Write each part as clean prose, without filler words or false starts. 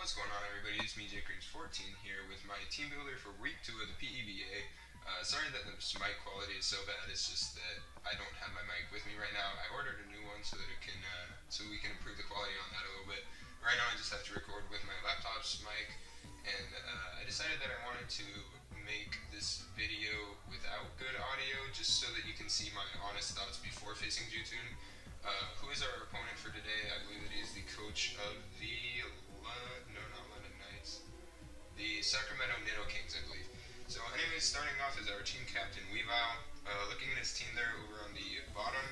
What's going on, everybody? It's me, Jcreamz 14 here with my team builder for week 2 of the PEBA. Sorry that the mic quality is so bad. It's just that I don't have my mic with me right now. I ordered a new one so that so we can improve the quality on that a little bit. Right now, I just have to record with my laptop's mic, and I decided that I wanted to make this video without good audio, just so that you can see my honest thoughts before facing Jutun. Who is our opponent for today? I believe that he is the coach of the the Sacramento Nidokings, I believe. So anyways, starting off as our team captain, Weavile. Looking at his team there over on the bottom,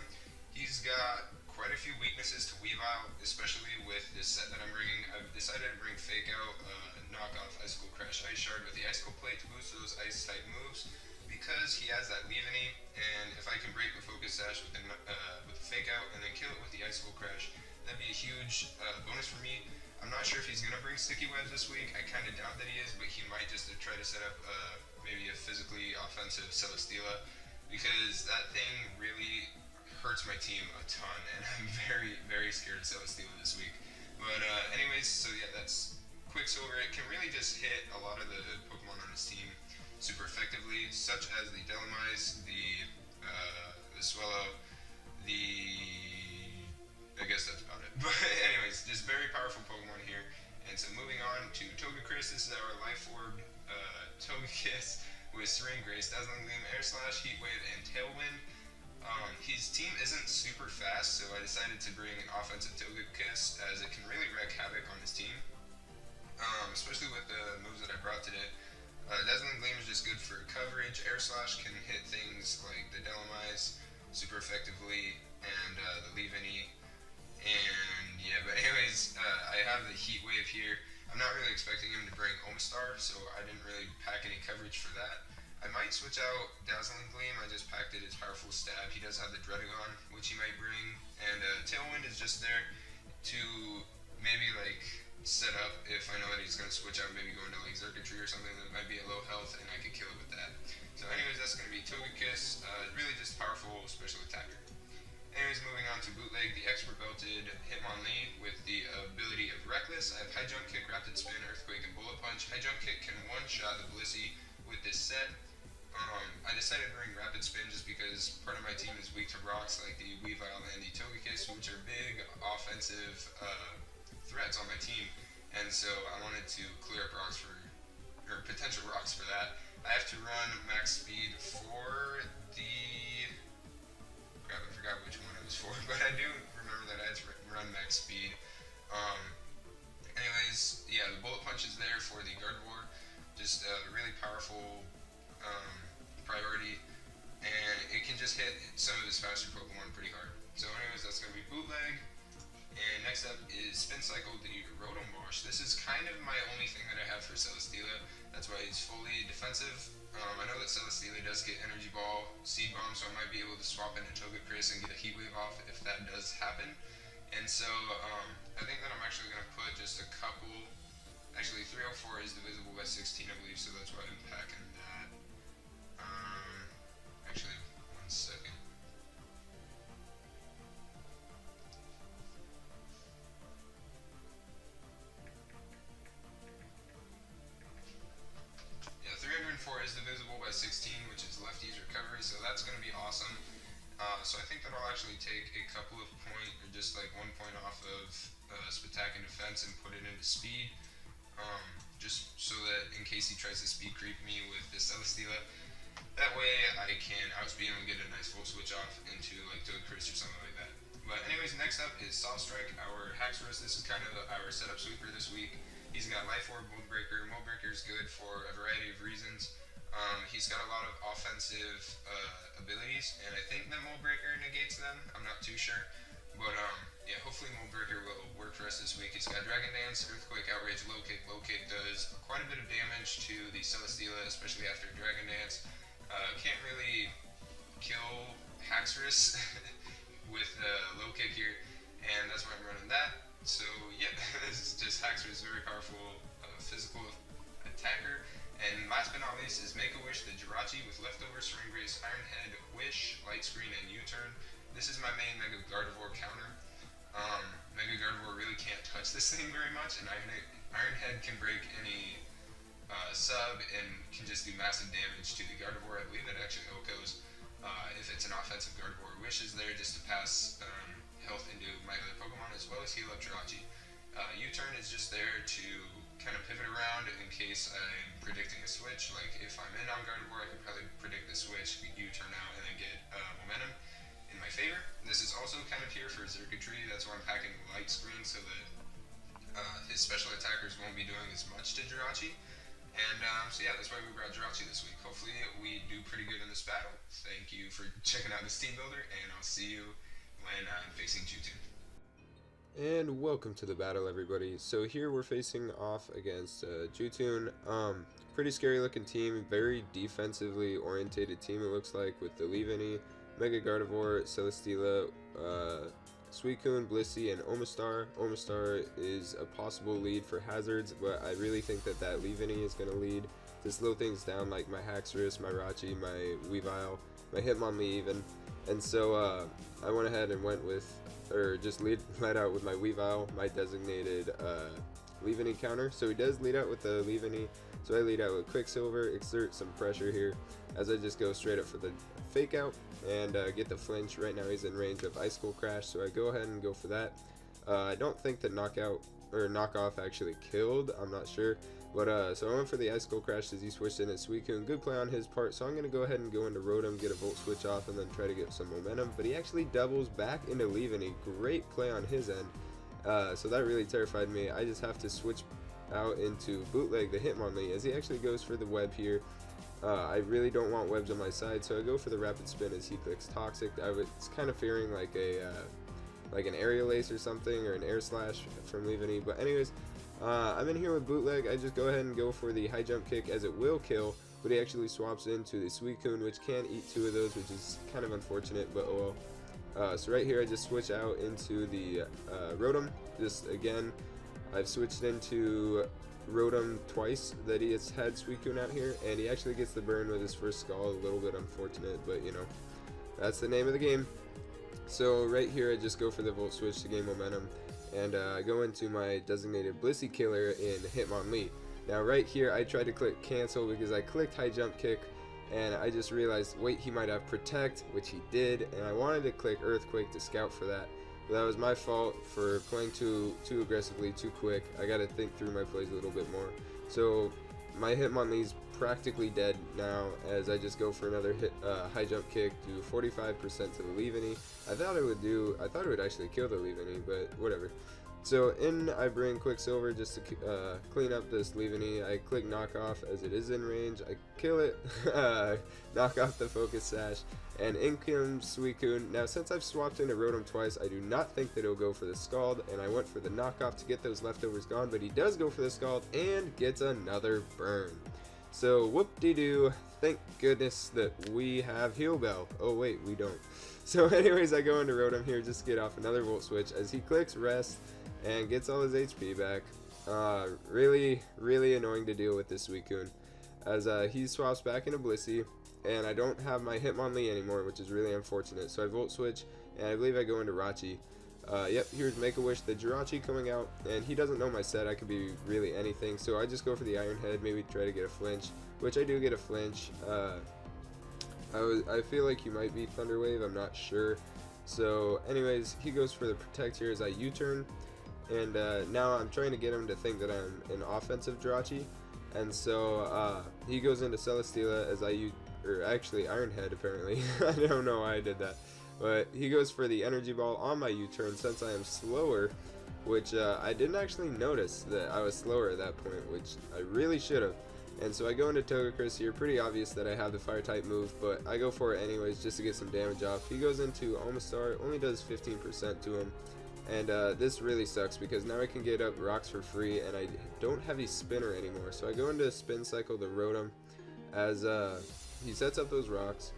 he's got quite a few weaknesses to Weavile, especially with this set that I'm bringing. I've decided to bring Fake Out, knockoff Icicle Crash Ice Shard with the Icicle Plate to boost those ice type moves, because he has that Leave-Any, and if I can break the Focus Sash with the Fake Out and then kill it with the Icicle Crash, that'd be a huge bonus for me. I'm not sure if he's going to bring Sticky Webs this week. I kind of doubt that he is, but he might just try to set up maybe a physically offensive Celesteela, because that thing really hurts my team a ton, and I'm very, very scared of Celesteela this week. But anyways, so yeah, that's Quicksilver. It can really just hit a lot of the Pokemon on his team super effectively, such as the Delamise, the Swellow, I guess that's about it. But anyways, just very powerful Pokemon here. And so moving on to Togekiss, this is our Life Orb Togekiss with Serene Grace, Dazzling Gleam, Air Slash, Heat Wave, and Tailwind. His team isn't super fast, so I decided to bring an offensive Togekiss, as it can really wreak havoc on his team, especially with the moves that I brought today. Dazzling Gleam is just good for coverage. Air Slash can hit things like the Delamise super effectively, and the Leave-Any. And yeah, but anyways, I have the Heat Wave here. I'm not really expecting him to bring Omastar, so I didn't really pack any coverage for that. I might switch out Dazzling Gleam. I just packed it as powerful stab. He does have the Dredagon, which he might bring, and Tailwind is just there to maybe like set up if I know that he's going to switch out, maybe go into like Circuitry or something that might be at low health, and I could kill it with that. So anyways, that's going to be Togekiss. Really just powerful special attacker. Anyways, moving on to Bootleg, the expert belted Hitmonlee with the ability of Reckless. I have High Jump Kick, Rapid Spin, Earthquake, and Bullet Punch. High Jump Kick can one-shot the Blissey with this set. I decided to bring Rapid Spin just because part of my team is weak to rocks, like the Weavile and the Togekiss, which are big offensive threats on my team. And so I wanted to clear up rocks or potential rocks for that. I have to run max speed for the... I forgot which one it was for, but I do remember that I had to run max speed. Anyways, yeah, the Bullet Punch is there for the Gardevoir, just a really powerful priority, and it can just hit some of his faster Pokemon pretty hard. So anyways, that's going to be Bootleg. And next up is Spin Cycle, the Rotom Wash. This is kind of my only thing that I have for Celesteela. That's why he's fully defensive. I know that Celesteela does get Energy Ball, Seed Bomb, so I might be able to swap into Togekiss and get a Heat Wave off if that does happen. And so I think that I'm actually going to put just a couple, actually 304 is divisible by 16, I believe, so that's why I'm packing that. Actually, one second. Yeah, 304 is divisible by 16, which is lefty's recovery, so that's going to be awesome. So I think that I'll actually take a couple of points, or just like 1 point off of Spatak and Defense and put it into speed, just so that in case he tries to speed creep me with this Celesteela, that way I can outspeed him and get a nice full switch off into like Togekiss or something like that. But anyways, next up is Soft Strike, our Haxorus. This is kind of our setup sweeper this week. He's got Life Orb, Mold Breaker. Mold Breaker is good for a variety of reasons. He's got a lot of offensive abilities, and I think that Mold Breaker negates them. I'm not too sure. But yeah, hopefully Mold Breaker will work for us this week. He's got Dragon Dance, Earthquake, Outrage, Low Kick. Low Kick does quite a bit of damage to the Celesteela, especially after Dragon Dance. Can't really kill Haxorus with Low Kick here, and that's why I'm running that. So yeah, this is just Haxorus, very powerful physical attacker. And last but not least is Make-A-Wish, the Jirachi with Leftover, Serene Grace, Iron Head, Wish, Light Screen, and U-Turn. This is my main Mega Gardevoir counter. Mega Gardevoir really can't touch this thing very much, and Iron Head can break any sub and can just do massive damage to the Gardevoir. I believe that actually Oko's, if it's an offensive Gardevoir, wishes there just to pass health into my other Pokemon as well as heal up Jirachi. U-turn is just there to kind of pivot around in case I'm predicting a switch. Like if I'm in on Gardevoir, I can probably predict the switch, U-turn out, and then get momentum in my favor. This is also kind of here for Circuitry. That's why I'm packing the light screen so that his special attackers won't be doing as much to Jirachi. And so yeah, that's why we brought Jirachi this week. Hopefully we do pretty good in this battle. Thank you for checking out this team builder, and I'll see you when I'm facing Jutun. And welcome to the battle, everybody. So here we're facing off against Jutun. Pretty scary looking team, very defensively orientated team it looks like, with the Leaveney, Mega Gardevoir, Celesteela, Suicune, Blissey, and Omastar. Omastar is a possible lead for Hazards, but I really think that Leaveney is going to lead to slow things down, like my Haxorus, my Rachi, my Weavile, my Hitmonlee even. And so I went ahead and went with, or just led out with my Weavile, my designated Leaveney counter. So he does lead out with the Leaveney, so I lead out with Quicksilver, exert some pressure here as I just go straight up for the fake out and get the flinch. Right now he's in range of Icicle Crash, so I go ahead and go for that. I don't think the knockoff actually killed, I'm not sure, but so I went for the Icicle Crash as he switched in his Suicune. Good play on his part, so I'm going to go ahead and go into Rotom, get a Volt Switch off, and then try to get some momentum, but he actually doubles back into Leaveney. Great play on his end, so that really terrified me. I just have to switch out into Bootleg the Hitmonlee as he actually goes for the web here. I really don't want webs on my side, so I go for the Rapid Spin as he clicks Toxic. I was kind of fearing like an Aerial Ace or something, or an Air Slash from Leaveney, but anyways, I'm in here with Bootleg. I just go ahead and go for the High Jump Kick as it will kill, but he actually swaps into the Suicune, which can eat 2 of those, which is kind of unfortunate, but oh well. So right here I just switch out into the Rotom. Just again, I've switched into Rotom twice that he has had Suicune out here, and he actually gets the burn with his first Scald. A little bit unfortunate, but you know, that's the name of the game. So right here I just go for the Volt Switch to gain momentum, and I go into my designated Blissey Killer in Hitmonlee. Now right here I tried to click cancel because I clicked High Jump Kick, and I just realized, wait, he might have Protect, which he did, and I wanted to click Earthquake to scout for that. That was my fault for playing too aggressively, too quick. I gotta think through my plays a little bit more. So my Hitmonlee's practically dead now as I just go for another High Jump Kick, do 45% to the Leaveney. I thought it would actually kill the Leaveney, but whatever. So in I bring Quicksilver just to clean up this Leaveney. I click Knock Off as it is in range. I kill it, knock off the Focus Sash, and in comes Suicune. Now since I've swapped into Rotom twice, I do not think that he'll go for the Scald, and I went for the Knock Off to get those leftovers gone, but he does go for the Scald and gets another burn. So whoop-de-doo, thank goodness that we have Heal Bell. Oh wait, we don't. So anyways, I go into Rotom here just to get off another Volt Switch as he clicks Rest and gets all his HP back. Really annoying to deal with this Suicune as he swaps back into Blissey, and I don't have my Hitmonlee anymore, which is really unfortunate. So I Volt Switch, and I believe I go into Rachi. Yep, here's Make-A-Wish, the Jirachi coming out, and he doesn't know my set. I could be really anything, so I just go for the Iron Head, maybe try to get a flinch, which I do get a flinch. I feel like he might be Thunder Wave, I'm not sure. So anyways, he goes for the Protect here as I U-turn, and now I'm trying to get him to think that I'm an offensive Jirachi, and so he goes into Celesteela as actually Iron Head apparently. I don't know why I did that, but he goes for the Energy Ball on my U-turn since I am slower, which I didn't actually notice that I was slower at that point, which I really should have. And so I go into Togekiss here. Pretty obvious that I have the fire type move, but I go for it anyways just to get some damage off. He goes into Omastar, only does 15% to him, and this really sucks because now I can get up rocks for free and I don't have a spinner anymore. So I go into Spin Cycle the Rotom as he sets up those rocks,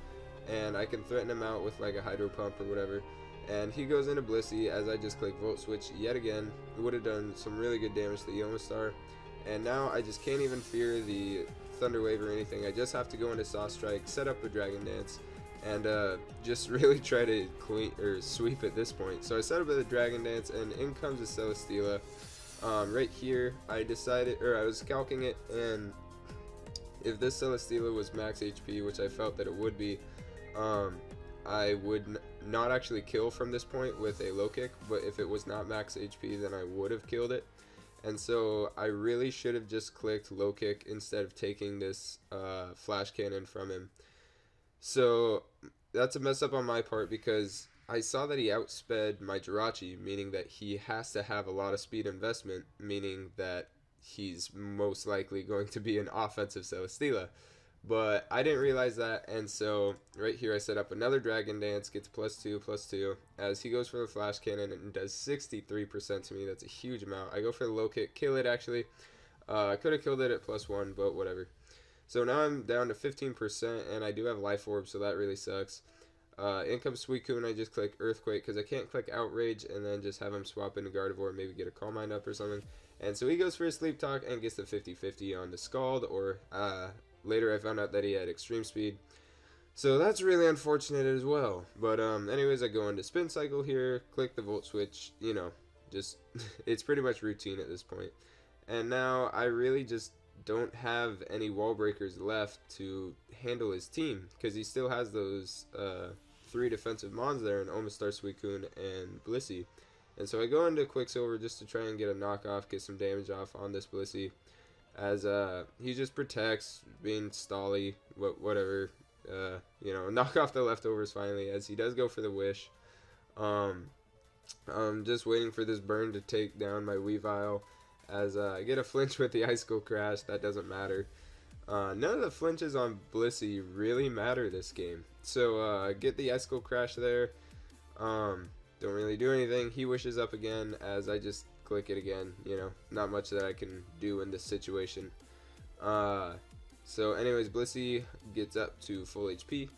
and I can threaten him out with like a Hydro Pump or whatever, and he goes into Blissey as I just click Volt Switch yet again. It would have done some really good damage to the Omastar. And now I just can't even fear the Thunder Wave or anything. I just have to go into Saw Strike, set up a Dragon Dance, and just really try to sweep at this point. So I set up a Dragon Dance, and in comes a Celesteela. Right here, I decided, or I was calcing it, and if this Celesteela was max HP, which I felt that it would be, um, I would not actually kill from this point with a low kick, but if it was not max HP, then I would have killed it. And so I really should have just clicked low kick instead of taking this flash cannon from him. So that's a mess up on my part because I saw that he outsped my Jirachi, meaning that he has to have a lot of speed investment, meaning that he's most likely going to be an offensive Celesteela. But I didn't realize that, and so right here I set up another Dragon Dance, gets +2/+2, as he goes for the Flash Cannon and does 63% to me. That's a huge amount. I go for the low kick, kill it actually. I could have killed it at +1, but whatever. So now I'm down to 15%, and I do have Life Orb, so that really sucks. In comes Suicune, I just click Earthquake, because I can't click Outrage and then just have him swap into Gardevoir, maybe get a Calm Mind up or something. And so he goes for a Sleep Talk and gets the 50-50 on the Scald, or later I found out that he had Extreme Speed. So that's really unfortunate as well. But anyways, I go into Spin Cycle here, click the Volt Switch, you know, just, it's pretty much routine at this point. And now I really just don't have any wall breakers left to handle his team, because he still has those 3 defensive mons there in Omastar, Suicune, and Blissey. And so I go into Quicksilver just to try and get a knockoff, get some damage off on this Blissey, as he just protects, being stally, whatever, you know, knock off the leftovers finally, as he does go for the Wish. I'm just waiting for this burn to take down my Weavile, as I get a flinch with the Icicle Crash. That doesn't matter. None of the flinches on Blissey really matter this game. So get the Icicle Crash there. Don't really do anything. He wishes up again, as I just click it again. You know, not much that I can do in this situation. So anyways, Blissey gets up to full HP.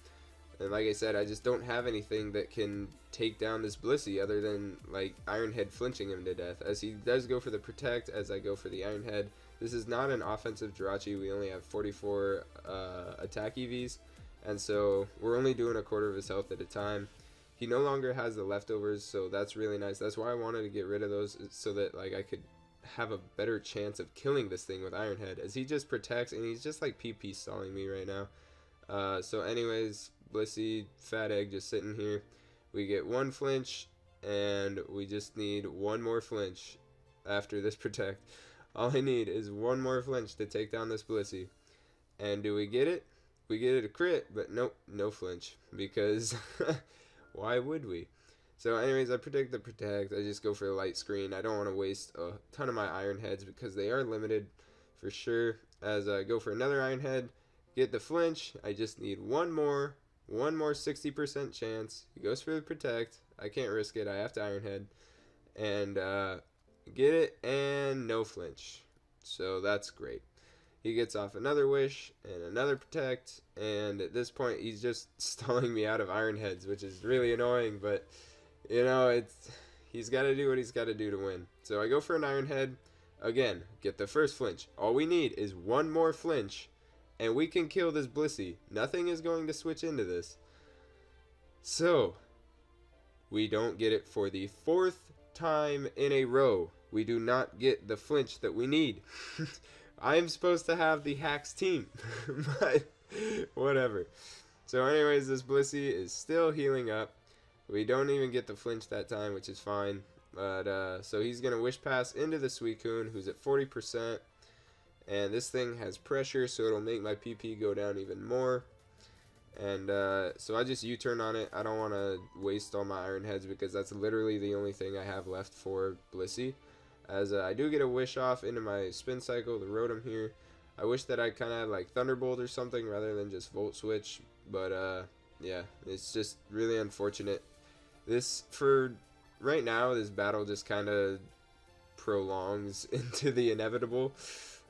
And like I said, I just don't have anything that can take down this Blissey other than like Iron Head flinching him to death, as he does go for the Protect as I go for the Iron Head. This is not an offensive Jirachi. We only have 44 attack EVs, and so we're only doing a quarter of his health at a time. He no longer has the leftovers, so that's really nice. That's why I wanted to get rid of those, so that like I could have a better chance of killing this thing with Iron Head, as he just protects, and he's just like PP stalling me right now. So anyways, Blissey, Fat Egg just sitting here. We get 1 flinch, and we just need 1 more flinch after this Protect. All I need is 1 more flinch to take down this Blissey. And do we get it? We get it a crit, but nope, no flinch, because why would we? So anyways, I predict the Protect. I just go for the Light Screen. I don't want to waste a ton of my Iron Heads, because they are limited for sure. As I go for another Iron Head, get the flinch. I just need one more 60% chance. He goes for the Protect. I can't risk it. I have to Iron Head. And get it, and no flinch. So that's great. He gets off another Wish and another Protect, and at this point he's just stalling me out of Iron Heads, which is really annoying, but you know, he's got to do what he's got to do to win. So I go for an Iron Head. Again, get the first flinch. All we need is 1 more flinch, and we can kill this Blissey. Nothing is going to switch into this. So, we don't get it for the 4th time in a row. We do not get the flinch that we need. I am supposed to have the Hacks team, but whatever. So anyways, this Blissey is still healing up. We don't even get the flinch that time, which is fine. But so he's going to Wish Pass into the Suicune, who's at 40%. And this thing has pressure, so it'll make my PP go down even more. And so I just U-turn on it. I don't want to waste all my Iron Heads, because that's literally the only thing I have left for Blissey. As I do get a Wish off into my Spin Cycle, the Rotom here. I wish that I kind of had like Thunderbolt or something rather than just Volt Switch. But yeah, it's just really unfortunate. This, for right now, this battle just kind of prolongs into the inevitable.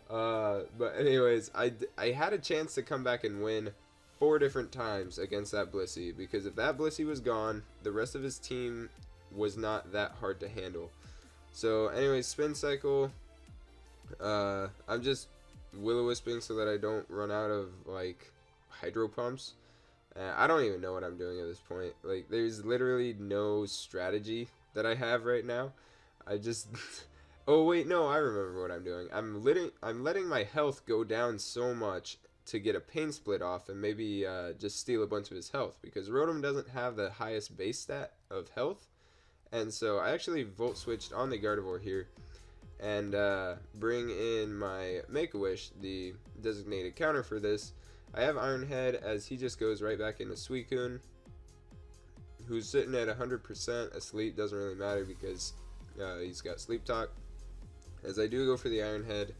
But anyways, I had a chance to come back and win 4 different times against that Blissey, because if that Blissey was gone, the rest of his team was not that hard to handle. So anyways, Spin Cycle, I'm just Will-O-Wisping so that I don't run out of like Hydro Pumps. I don't even know what I'm doing at this point. Like, there's literally no strategy that I have right now. I just Oh wait, no, I remember what I'm doing. I'm letting my health go down so much to get a pain split off and maybe just steal a bunch of his health because Rotom doesn't have the highest base stat of health, and so I actually volt switched on the Gardevoir here and bring in my Make-A-Wish, the designated counter for this. I have Iron Head as he just goes right back into Suicune, who's sitting at 100% asleep. Doesn't really matter because he's got Sleep Talk. As I do go for the Iron Head,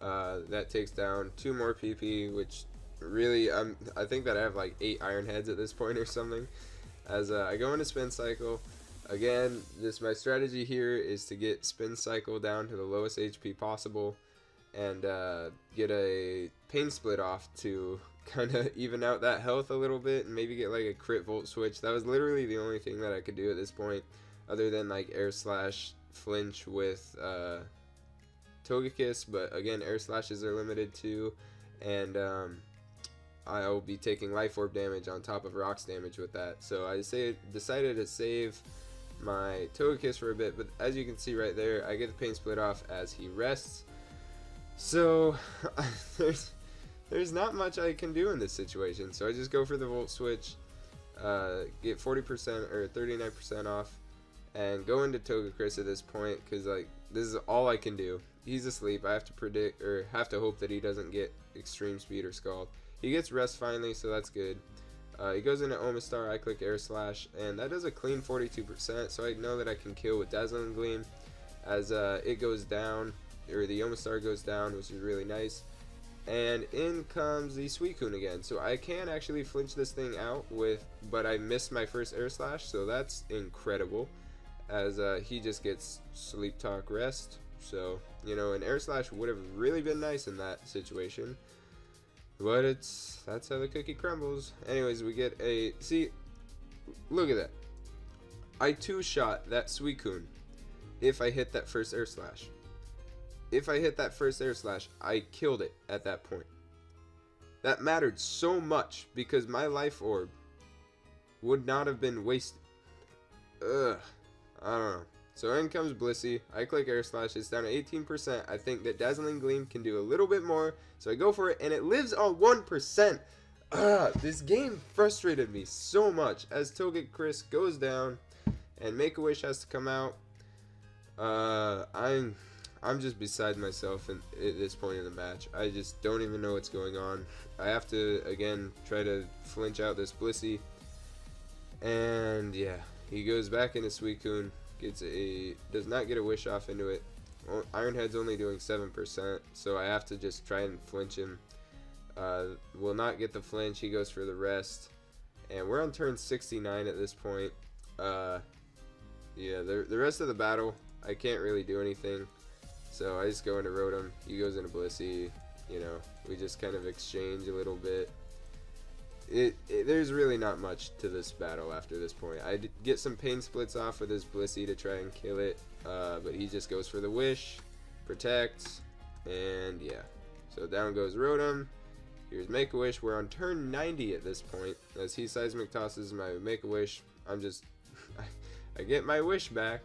that takes down 2 more PP, which really, I think that I have like 8 Iron Heads at this point or something. As I go into Spin Cycle, again, my strategy here is to get Spin Cycle down to the lowest HP possible and get a Pain Split off to kind of even out that health a little bit and maybe get like a crit Volt Switch. That was literally the only thing that I could do at this point other than like Air Slash flinch with Togekiss, but again, Air Slashes are limited too, and I'll be taking Life Orb damage on top of Rocks damage with that. So I decided to save my Togekiss for a bit, but as you can see right there, I get the Pain Split off as he rests. So there's not much I can do in this situation, so I just go for the Volt Switch, get 40% or 39% off, and go into Togekiss at this point, because like this is all I can do. He's asleep. I have to predict or have to hope that he doesn't get Extreme Speed or Scald. He gets rest finally, so that's good. He goes into Omastar. I click Air Slash, and that does a clean 42%, so I know that I can kill with Dazzling Gleam as it goes down, or the Omastar goes down, which is really nice. And in comes the Suicune again, so I can actually flinch this thing out with, but I missed my first Air Slash, so that's incredible. As he just gets Sleep Talk Rest. So, you know, an Air Slash would have really been nice in that situation. But that's how the cookie crumbles. Anyways, we get a, see, look at that. I two-shot that Suicune if I hit that first Air Slash. If I hit that first Air Slash, I killed it at that point. That mattered so much because my Life Orb would not have been wasted. Ugh. I don't know. So in comes Blissey. I click Air Slash. It's down to 18%. I think that Dazzling Gleam can do a little bit more. So I go for it, and it lives on 1%. This game frustrated me so much as Togekiss goes down, and Make-A-Wish has to come out. I'm just beside myself at this point in the match. I just don't even know what's going on. I have to, again, try to flinch out this Blissey. And, yeah. He goes back into Suicune, does not get a wish off into it. Iron Head's only doing 7%, so I have to just try and flinch him. Will not get the flinch. He goes for the rest, and we're on turn 69 at this point. Yeah, the rest of the battle, I can't really do anything, so I just go into Rotom. He goes into Blissey. You know, we just kind of exchange a little bit. There's really not much to this battle after this point. I get some Pain Splits off with his Blissey to try and kill it, but he just goes for the Wish, protects, and yeah. So down goes Rotom. Here's Make-A-Wish. We're on turn 90 at this point. As he Seismic tosses my Make-A-Wish, I get my Wish back,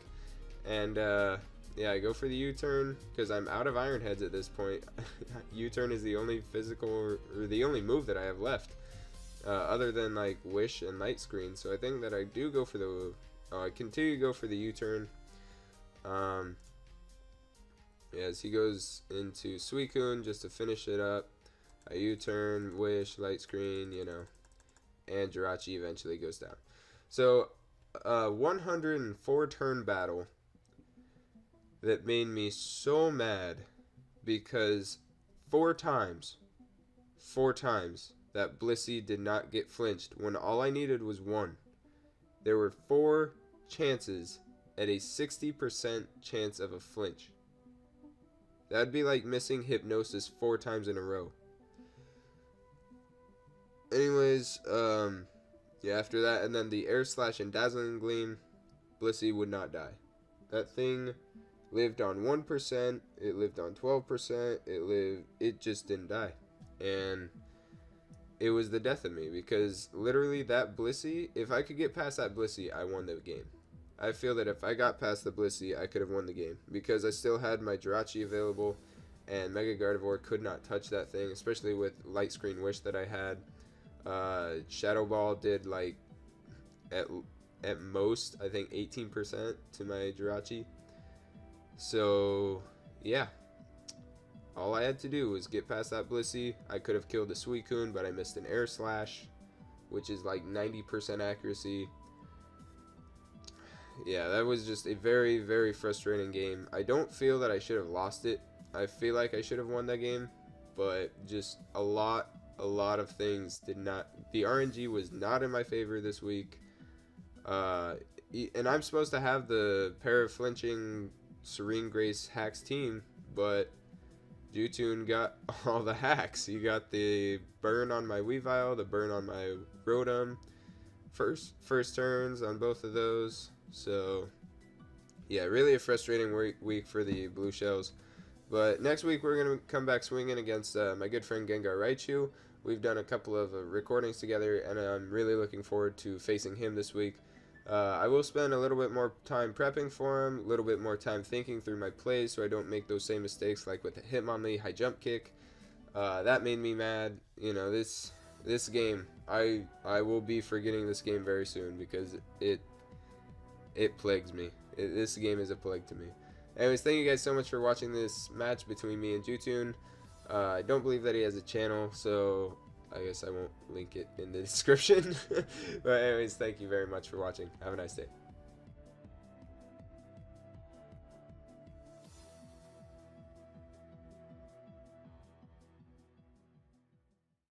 and yeah, I go for the U-turn because I'm out of Iron Heads at this point. U-turn is the only physical or the only move that I have left. Other than like Wish and Night Screen, so I think that I do go for the. I continue to go for the U-turn. As he goes into Suicune just to finish it up, I U-turn, Wish, Light Screen, you know, and Jirachi eventually goes down. So, 104 turn battle that made me so mad because 4 times. That Blissey did not get flinched when all I needed was 1. There were 4 chances at a 60% chance of a flinch. That'd be like missing Hypnosis 4 times in a row. Anyways, yeah, after that, and then the Air Slash and Dazzling Gleam, Blissey would not die. That thing lived on 1%, it lived on 12%, it just didn't die. And it was the death of me because literally that Blissey, if I could get past that Blissey, I won the game. I feel that if I got past the Blissey, I could have won the game because I still had my Jirachi available, and Mega Gardevoir could not touch that thing, especially with Light Screen Wish that I had. Shadow Ball did like at most I think 18% to my Jirachi. So yeah, all I had to do was get past that Blissey. I could have killed the Suicune, but I missed an Air Slash, which is like 90% accuracy. Yeah, that was just a very, very frustrating game. I don't feel that I should have lost it. I feel like I should have won that game, but just a lot of things did not. The RNG was not in my favor this week. And I'm supposed to have the pair of flinching Serene Grace hacks team, but Jutun got all the hacks. He got the burn on my Weavile, the burn on my Rotom, first turns on both of those. So yeah, really a frustrating week for the Blue Shells. But next week we're going to come back swinging against my good friend Gengar Raichu. We've done a couple of recordings together, and I'm really looking forward to facing him this week. I will spend a little bit more time prepping for him, a little bit more time thinking through my plays so I don't make those same mistakes like with the Hitmonlee high jump kick. That made me mad. You know, this game, I will be forgetting this game very soon because it plagues me. This game is a plague to me. Anyways, thank you guys so much for watching this match between me and Jutun. I don't believe that he has a channel, so I guess I won't link it in the description. But anyways, thank you very much for watching. Have a nice day.